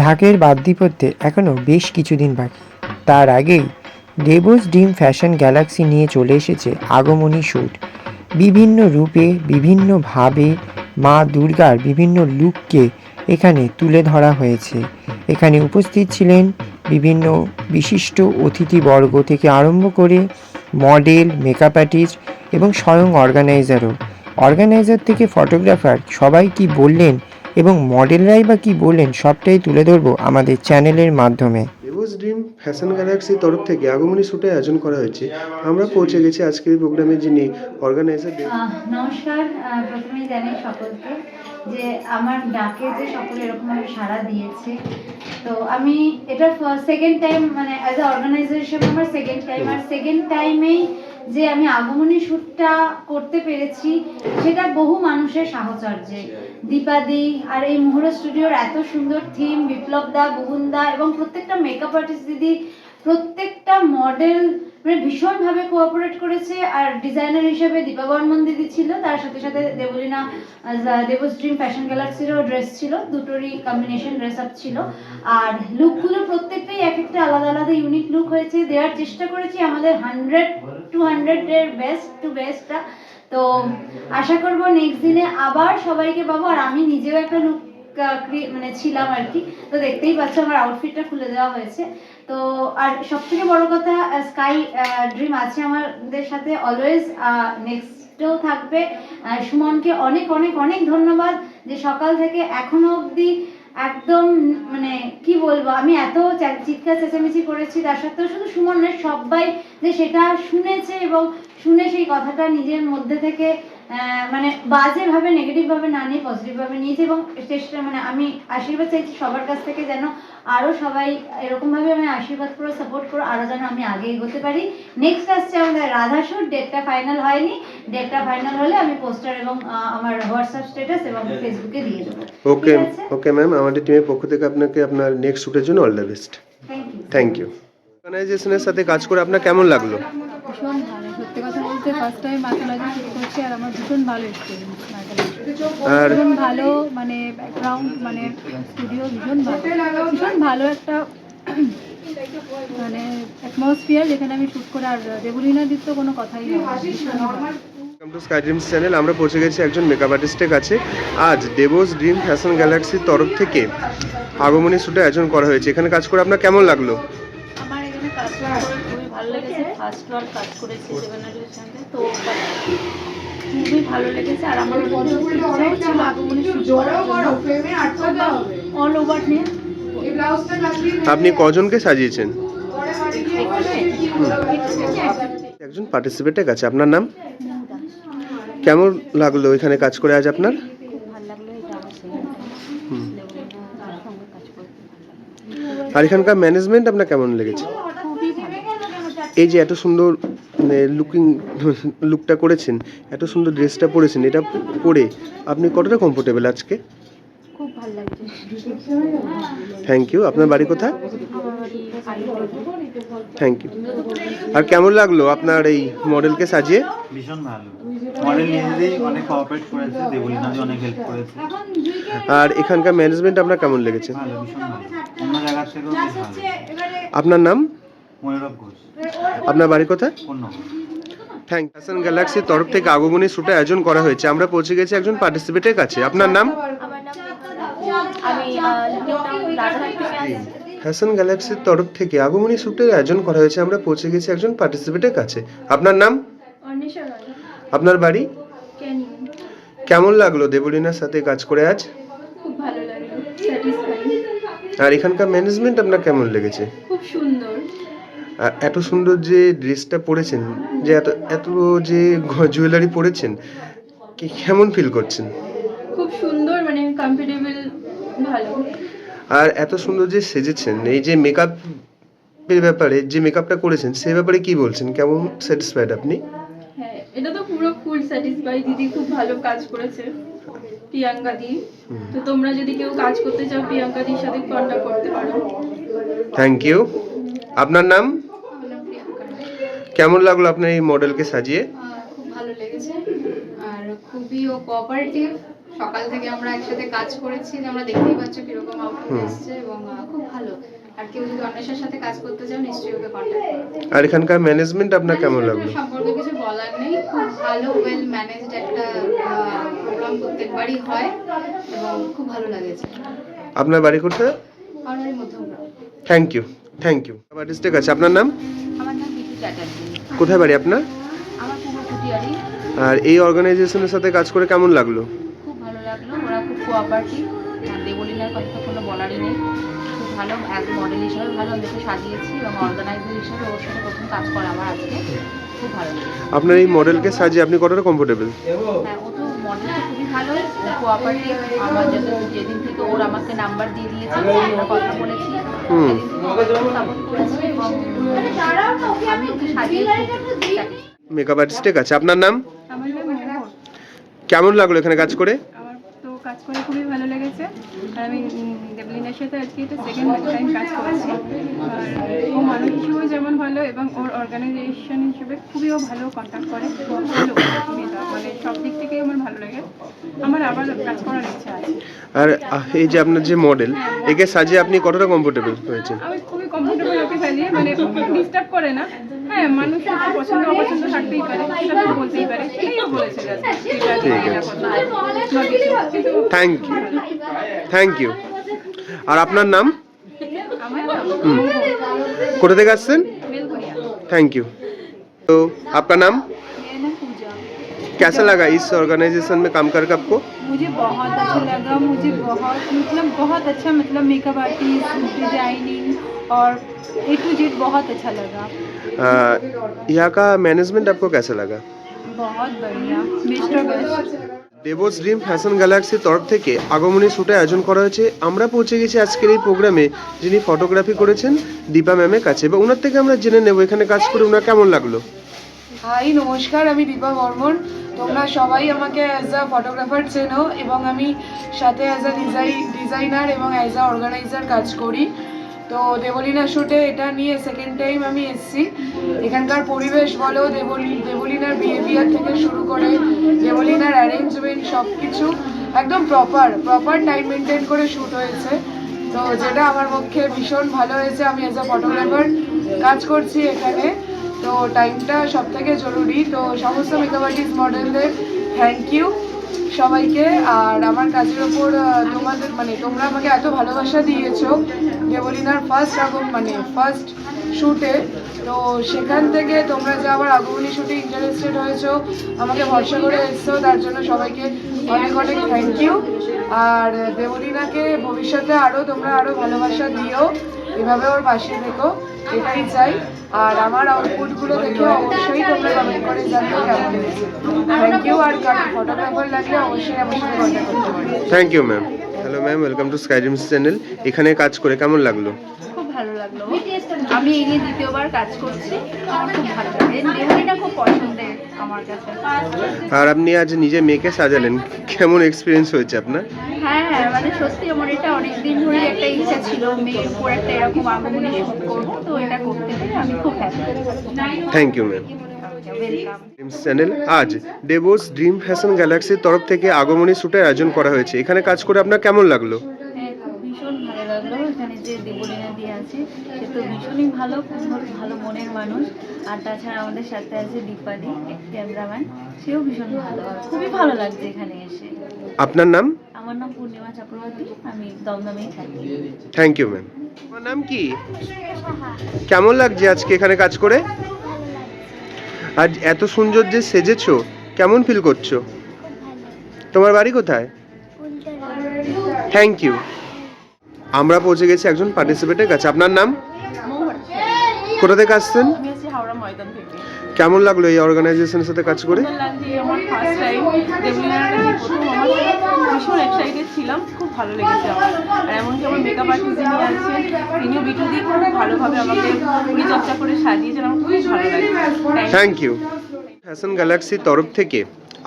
ঢাকের বাদ্যি পড়তে এখনও বেশ কিছুদিন বাকি। তার আগেই দেবস ড্রিম ফ্যাশন গ্যালাক্সি নিয়ে চলে এসেছে আগমনী শ্যুট। বিভিন্ন রূপে বিভিন্নভাবে মা দুর্গার বিভিন্ন লুককে এখানে তুলে ধরা হয়েছে। এখানে উপস্থিত ছিলেন বিভিন্ন বিশিষ্ট অতিথিবর্গ থেকে আরম্ভ করে মডেল, মেকআপ আর্টিস্ট এবং স্বয়ং অর্গানাইজার থেকে ফটোগ্রাফার সবাই কি বললেন এবং মডেলরাই বা কী বললেন সবটাই তুলে ধরবো আমাদের চ্যানেলের মাধ্যমে। দেবস ড্রিম ফ্যাশন গ্যালাক্সির তরফ থেকে আগমনী শ্যুটে আয়োজন করা হয়েছে। আমরা পৌঁছে গেছি আজকের প্রোগ্রামে যিনি অর্গানাইজার। নমস্কার। প্রথমেই জানাই সকলকে যে আমার ডাকে যে সকলে এরকমভাবে সাড়া দিয়েছে, তো আমি এটা সেকেন্ড টাইম, মানে অ্যাজ এ অর্গানাইজার হিসেবে আমার সেকেন্ড টাইমেই যে আমি আগমনী শ্যুটটা করতে পেরেছি, সেটা বহু মানুষের সাহচর্যে। দীপাদি আর এই মুহুরা স্টুডিওর এত সুন্দর থিম, বিপ্লব দা, বুবুন দা এবং প্রত্যেকটা মেকআপ আর্টিস্ট দিদি, প্রত্যেকটা মডেল মানে ভীষণভাবে কোঅপারেট করেছে। আর ডিজাইনার হিসেবে দীপা বর্মন দিদি ছিল, তার সাথে সাথে দেবলীনা দেবস ড্রিম ফ্যাশন গ্যালাক্সিরও ড্রেস ছিল, দুটোরই কম্বিনেশন ড্রেস আপ ছিল। আর লুকগুলো প্রত্যেকটাই এক একটা আলাদা আলাদা ইউনিক লুক হয়েছে। দেওয়ার চেষ্টা করেছি আমাদের 100 এর বেস্টটা। তো আশা করবো নেক্সট দিনে আবার সবাইকে পাবো। আর আমি নিজেও একটা লুক মানে ছিলাম আর কি, তো দেখতেই পাচ্ছ আমার আউটফিটটা খুলে দেওয়া হয়েছে। তো আর সব থেকে বড় কথা, স্কাই ড্রিম আছে আমাদের সাথে অলওয়েজ, নেক্সটও থাকবে। সুমনকে অনেক অনেক অনেক ধন্যবাদ যে সকাল থেকে এখনো অবধি একদম মানে কি বলবো, আমি এত চিৎকার চেঁচামেচি করেছি, তার সত্ত্বেও শুধু সুমন নয়, সবাই যে সেটা শুনেছে এবং শুনে সেই কথাটা নিজের মধ্যে থেকে মানে বাজে ভাবে, নেগেটিভ ভাবে না নিয়ে পজিটিভ ভাবে নিয়েছে। এবং চেষ্টা, মানে আমি আশীর্বাদ চাইছি সবার কাছ থেকে যেন আরো সবাই এরকম ভাবে আমি আশীর্বাদ করো, সাপোর্ট করো, আরো যেন আমি আগে এগোতে পারি। নেক্সট আসছে আমাদের রাধা শুট, ডেটটা ফাইনাল হয়নি। ডেটটা ফাইনাল হলে আমি পোস্টার এবং আমার হোয়াটসঅ্যাপ স্ট্যাটাস এবং ফেসবুকে দিয়ে দেবো। ওকে ম্যাম, আমাদের টিমের পক্ষ থেকে আপনাকে আপনার নেক্সট শ্যুটের জন্য all the best. Thank you. অর্গানাইজেশনের সাথে কাজ করে আপনার কেমন লাগলো? ভীষণ ভালো, সত্যি কথা বলতে ফার্স্ট টাইম মাথালাজি শুট করছি, আর আমার ভীষণ ভালো এক্সপিরিয়েন্স। আর ভীষণ ভালো, মানে ব্যাকগ্রাউন্ড, মানে স্টুডিও ভীষণ ভালো একটা মানে অ্যাটমসফিয়ার যেখানে আমি শ্যুট করে। আর দেবলীনা দিত কোনো কথাই নেই। Welcome to Sky Dreams channel. আমরা পৌঁছে গেছি একজন মেকআপ আর্টিস্টের কাছে। আজ দেবস ড্রিম ফ্যাশন গ্যালাক্সির তরফ থেকে আগমনী শ্যুটে আয়োজন করা হয়েছে। এখানে কাজ করে আপনার কেমন লাগলো? আমার এখানে কাজ করে খুবই ভালো লেগেছে। ফার্স্ট বার কাজ করেছি দেবানাদের সাথে, তো খুবই ভালো লেগেছে। আর আমার ছিল আগমনী শ্যুট অল ওভার নিয়ে। আপনি কজনকে সাজিয়েছেন? একজন পার্টিসিপেটের কাছে। আপনার নাম? কেমন লাগলো এখানে কাজ করে আজ আপনার? খুব ভালো লাগলো, এটা আমার সঙ্গে কাজ করতে। আর এখানকার ম্যানেজমেন্ট আপনার কেমন লেগেছে? খুবই ভালো। এই যে এত সুন্দর লুকটা করেছেন, এত সুন্দর ড্রেসটা পরেছেন, এটা পরে আপনি কতটা কমফোর্টেবল আজকে? খুব ভালো লাগছে। Thank you. আপনার বাড়ি কোথায়? আমার বাড়ি আলিপুর। Thank you. আর কেমন লাগলো আপনার এই মডেলকে সাজিয়ে? ভীষণ ভালো। মডেল নিজেদেরই অনেক কোঅপারেট করেছে, দেবলীনাদি অনেক হেল্প করেছে। আর এখানকার ম্যানেজমেন্ট আপনার কেমন লেগেছে? ভালো, ভীষণ ভালো। অন্য জায়গা থেকেও বেশ ভালো। আপনার নাম? ময়ূরব ঘোষ। আপনার বাড়ি কোথায়? পূর্ণগর। Thank you. ফ্যাশন গ্যালাক্সির তরফ থেকে আগমনী শ্যুটে আয়োজন করা হয়েছে। আমরা পৌঁছে গেছি একজন পার্টিসিপেটের কাছে। আপনার নাম? আমার নাম আমি রাধারহাট থেকে আসছি। ফ্যাশন গ্যালাক্সির তরফ থেকে আগমনী শ্যুটের আয়োজন করা হয়েছে। আমরা পৌঁছে গেছি একজন পার্টিসিপেটের কাছে। আপনার নাম? অনিশা রায়। আপনার বাড়ি? ক্যানিং। কেমন লাগলো দেবলীনার সাথে কাজ করে আজ? খুব ভালো লাগলো, স্যাটিসফাইং। আর এখানকার ম্যানেজমেন্ট আপনার কেমন লেগেছে? খুব সুন্দর। আর এত সুন্দর যে ড্রেসটা পরেছেন, যে এত এত যে জুয়েলারি পরেছেন, কেমন ফিল করছেন? খুব সুন্দর, মানে কমফোর্টেবল, ভালো। আর এত সুন্দর যে সেজেছেন, এই যে মেকআপের ব্যাপারে যে মেকআপটা করেছেন সেই ব্যাপারে কি বলছেন? কেমন স্যাটিসফাইড আপনি? হ্যাঁ, এটা তো পুরো ফুল স্যাটিসফাই। দিদি খুব ভালো কাজ করেছে, প্রিয়াঙ্কা দি। তো তোমরা যদি কেউ কাজ করতে চাও, প্রিয়াঙ্কা দির সাথে কন্ট্যাক্ট করতে পারো। Thank you. আপনার নাম? আমার নাম প্রিয়াঙ্কা। কেমন লাগলো আপনার এই মডেলকে সাজিয়ে? খুব ভালো লেগেছে। আর খুব খুবই ও কোঅপারেটিভ। সকাল থেকে আমরা একসাথে কাজ করেছি, যে আমরা দেখতেই পাচ্ছ কিরকম আউটপুট এসছে, এবং খুব ভালো। আর কেউ যদি অন্বেষার সাথে কাজ করতে চাও নিশ্চয়ই ওকে কন্ট্যাক্ট করো। আর এখানকার ম্যানেজমেন্ট আপনার কেমন লাগলো? সম্পর্কে কিছু বলার নেই, খুব ভালো ওয়েল ম্যানেজড একটা প্রোগ্রাম প্রত্যেকবারই হয়, এবং খুব ভালো লাগেছে। আপনার বাড়ি কোথায়? আমার Madhyamgram. Thank you, thank you. আর্টিস্টের কাছে আপনার নাম? আমার নাম বিটু চ্যাটার্জি। কোথায় বাড়ি আপনার? আমার পূর্ব কুটিয়ারি। আর এই অর্গানাইজেশনের সাথে কাজ করে কেমন লাগলো? খুব ভালো লাগলো, ওরা খুব কোঅপারেটিভ। দেবলীনার কথা তো কোনো বলারই নেই, খুব ভালো। অ্যাজ মডেল হিসাবে ভালো আমাকে সাজিয়েছি, এবং অর্গানাইজার হিসাবে ওর সাথে প্রথম কাজ করা আমার আজকে খুব ভালো লাগে। আপনার এই মডেলকে সাজিয়ে আপনি কতটা কমফোর্টেবল? হ্যাঁ, ও তো মডেল তো খুবই ভালো, কোঅপারেটিভ। আমার যেদিন থেকে ওর আমাকে নাম্বার দিয়ে দিয়েছে, আমরা কথা বলেছি, সেদিন থেকে সাপোর্ট করেছি, এবং আমি ওকে সাজিয়ে খুব satisfied। মেকআপ আর্টিস্টের কাছে আপনার নাম? আমার নাম মোহর। কেমন লাগলো এখানে কাজ করে? আমার তো কাজ করে খুবই ভালো লেগেছে। আর আমি দেবলিনার সাথে আজকে এটা সেকেন্ড টাইম কাজ করছি। আর ও মানুষ হিসেবেও যেমন ভালো, এবং ওর অর্গানাইজেশন হিসেবে খুবই ও ভালো কন্ট্যাক্ট করে, খুব ভালো মেয়েটা, মানে সব দিক থেকেই আমার ভালো লাগে। আমার আবার কাজ করার ইচ্ছা আছে। আর এই যে আপনার যে মডেল, একে সাজিয়ে আপনি কতটা কমফোর্টেবল হয়েছে? আমি খুবই কমফোর্টেবল ওকে সাজিয়ে, মানে ডিস্টার্ব করে না। হ্যাঁ, মানুষের তো পছন্দ অপছন্দ থাকতেই পারে, সেটা তো বলতেই পারে, সেটাইও বলেছে just। ঠিক আছে। Thank you, thank you. আর আপনার নাম? আমার নাম কোথা থেকে আসছেন? বেলঘরিয়া। Thank you. तो आपका नाम? मेरा नाम पूजा। कैसा लगा इस ऑर्गेनाइजेशन में काम करके आपको? मुझे बहुत अच्छा लगा, मुझे बहुत अच्छा मेकअप आर्टिस्ट, डिजाइनिंग और A to Z बहुत अच्छा लगा। यहाँ का मैनेजमेंट आपको कैसा लगा? बहुत बढ़िया, मिस्टर बेस्ट। দেবস ড্রিম ফ্যাশন গ্যালাক্সির তরফ থেকে আগমনী শ্যুটে আয়োজন করা হয়েছে। আমরা পৌঁছে গেছি আজকের এই প্রোগ্রামে, যিনি ফটোগ্রাফি করেছেন দীপা ম্যামের কাছে, এবং ওনার থেকে আমরা জেনে নেব এখানে কাজ করে ওনার কেমন লাগলো। হাই, নমস্কার, আমি দীপা বর্মন। তোমরা সবাই আমাকে অ্যাজ আ ফটোগ্রাফার চেনো, এবং আমি সাথে অ্যাজ আ ডিজাইনার এবং অ্যাজ আ অর্গানাইজার কাজ করি। তো দেবলীনা শ্যুটে এটা নিয়ে সেকেন্ড টাইম আমি এসেছি। এখানকার পরিবেশ বলো, দেবলীনার বিহেভিয়ার থেকে শুরু করে দেবলীনার অ্যারেঞ্জমেন্ট সব কিছু একদম প্রপার টাইম মেনটেন করে শ্যুট হয়েছে। তো যেটা আমার পক্ষে ভীষণ ভালো হয়েছে। আমি অ্যাজ আ ফটোগ্রাফার কাজ করছি এখানে, তো টাইমটা সব থেকে জরুরি। তো সমস্ত মেকআপ আর্টিস্ট মডেলদের থ্যাংক ইউ সবাইকে। আর আমার কাজের ওপর তোমরা আমাকে এত ভালোবাসা দিয়েছো দেবলীনার ফার্স্ট শ্যুটে। তো সেখান থেকে তোমরা যে আবার আগমনী শ্যুটে ইন্টারেস্টেড হয়েছো, আমাকে ভরসা করে এসছো, তার জন্য সবাইকে অনেক অনেক থ্যাংক ইউ। আর দেবলীনাকে ভবিষ্যতে তোমরা আরও ভালোবাসা দিও, এভাবে ওর পাশে থেকো, এটাই চাই। আর আমার আউটপুটগুলো দেখে অবশ্যই তোমরা কমেন্ট করে জানিও কেমন হয়েছে। Thank you. আর কারণ ফটোগ্রাফার লাগলে অবশ্যই আমার সাথে কন্ট্যাক্ট করতে পারো। Thank you ma'am. Hello ma'am, welcome to Sky Dreams channel. এখানে কাজ করে কেমন লাগলো? খুব ভালো লাগলো। আমি এই নিয়ে দ্বিতীয়বার কাজ করছি, আমার খুব ভালো লাগে। দেবলীনা খুব পছন্দের আমার কাছে। আর আপনি আজ নিজে মেয়েকে সাজালেন, কেমন এক্সপিরিয়েন্স হয়েছে আপনার? হ্যাঁ, মানে সত্যি আমার এটা অনেকদিন ধরে একটা ইচ্ছা ছিল, মেয়ের উপর একটা এরকম আগমনী শুট করবো, তো এটা করতে পেরে আমি খুব happy. Thank you ma'am. Welcome. Dreams channel আজ ডেভোস ড্রিম ফ্যাশন গ্যালাক্সির তরফ থেকে আগমনী শ্যুটের আয়োজন করা হয়েছে। এখানে কাজ করে আপনার কেমন লাগলো? হ্যাঁ, খুব ভীষণ ভালো লাগলো। এখানে যে দেবলীনা দিয়ে আছে, সে তো ভীষণই ভালো, খুব ভালো মনের মানুষ। আর তাছাড়া আমাদের সাথে আছে দীপাদি, ক্যামেরাম্যান, সেও ভীষণ ভালো। আর খুবই ভালো লাগছে এখানে এসে। আপনার নাম? আমার নাম পূর্ণিমা চক্রবর্তী, আমি দমদমেই থাকি। Thank you ma'am. তোমার নাম কি? কেমন লাগছে আজকে এখানে কাজ করে? আজ এত সুন্দর যে সেজেছো, কেমন ফিল করছো? তোমার বাড়ি কোথায়? Thank you. আমরা পৌঁছে গেছি একজন পার্টিসিপেটের কাছে। আপনার নাম? কোথা থেকে আসছেন? আমি আছি হাওড়া ময়দান থেকে। কেমন লাগলো এই অর্গানাইজেশনের সাথে কাজ করে? সুন্দর লাগছে, আমার ফার্স্ট টাইম দেবলীনার কাছে প্রথম। আমার ভীষণ এক্সাইটেড ছিলাম, খুব ভালো লেগেছে আমার। আর এমনকি আমার মেকআপ আর্টিস্ট যিনি আছেন, তিনিও বিটু দিয়ে খুব ভালোভাবে আমাকে পরিচর্যা করে সাজিয়েছেন, আমার খুবই ভালো লাগে। Thank you. ফ্যাশন গ্যালাক্সির তরফ থেকে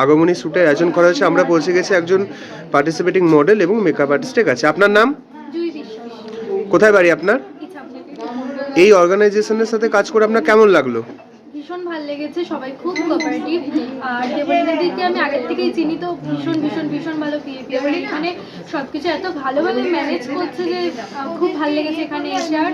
আগমনী শ্যুটের আয়োজন করা হয়েছে। আমরা পৌঁছে গেছি একজন পার্টিসিপেটিং মডেল এবং মেকআপ আর্টিস্টের কাছে। আপনার নাম? কোথায় বাড়ি আপনার? এই অর্গানাইজেশনের সাথে কাজ করে আপনার কেমন লাগলো? ভীষণ ভালো লেগেছে, সবাই খুব কোঅপারেটিভ। আর দেবলীনাদিকে আমি আগের থেকেই চিনি, তো ভীষণ ভীষণ ভীষণ ভালো বিহেভিয়ার, এখানে সব কিছু এত ভালোভাবে ম্যানেজ করছে যে খুব ভালো লেগেছে এখানে এসে। আর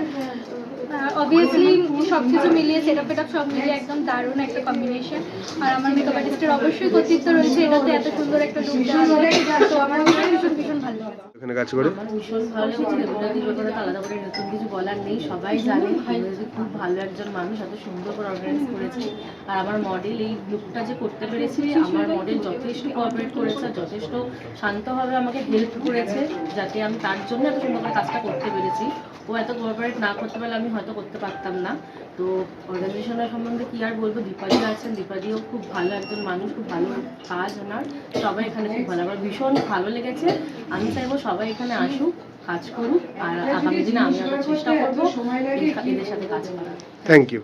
অবভিয়াসলি সব কিছু মিলিয়ে সেটআপ ফেটআপ সব মিলিয়ে একদম দারুণ একটা কম্বিনেশন। আর আমার মেকআপ আর্টিস্টের অবশ্যই কর্তৃত্ব রয়েছে এটাতে, এত সুন্দর একটা লুক দেওয়া যায়। তো আমার ভীষণ ভীষণ ভীষণ ভালো লেগেছে। এখানে কাজ করে আমার ভীষণ ভালো লেগেছে। দেবলীনাদির ব্যাপারে তো আলাদা করে নতুন কিছু বলার নেই, সবাই জানে দেবলীনাদি খুব ভালো একজন মানুষ, এত সুন্দর করে অর্গানাইজ করেছে। আর আমার মডেল এই লুকটা যে করতে পেরেছে, আমার মডেল যথেষ্ট কোঅপারেট করেছে, যথেষ্ট শান্তভাবে আমাকে হেল্প করেছে, যাতে আমি তার জন্য এত সুন্দর করে কাজটা করতে পেরেছি। ও এত কোঅপারেট না করতে পারলে আমি হয়তো করতে পারতাম না। তো অর্গানাইজেশনের সম্বন্ধে কি আর বলবো, দীপাদি আছেন, দীপাদিও খুব ভালো একজন মানুষ, খুব ভালো কাজ ওনার, সবাই এখানে খুব ভালো। আমার ভীষণ ভালো লেগেছে। আমি চাইবো সবাই এখানে আসুক, কাজ করুক, আর আগামী দিনে আমি আরো চেষ্টা করবো এদের সাথে কাজ করার। Thank you.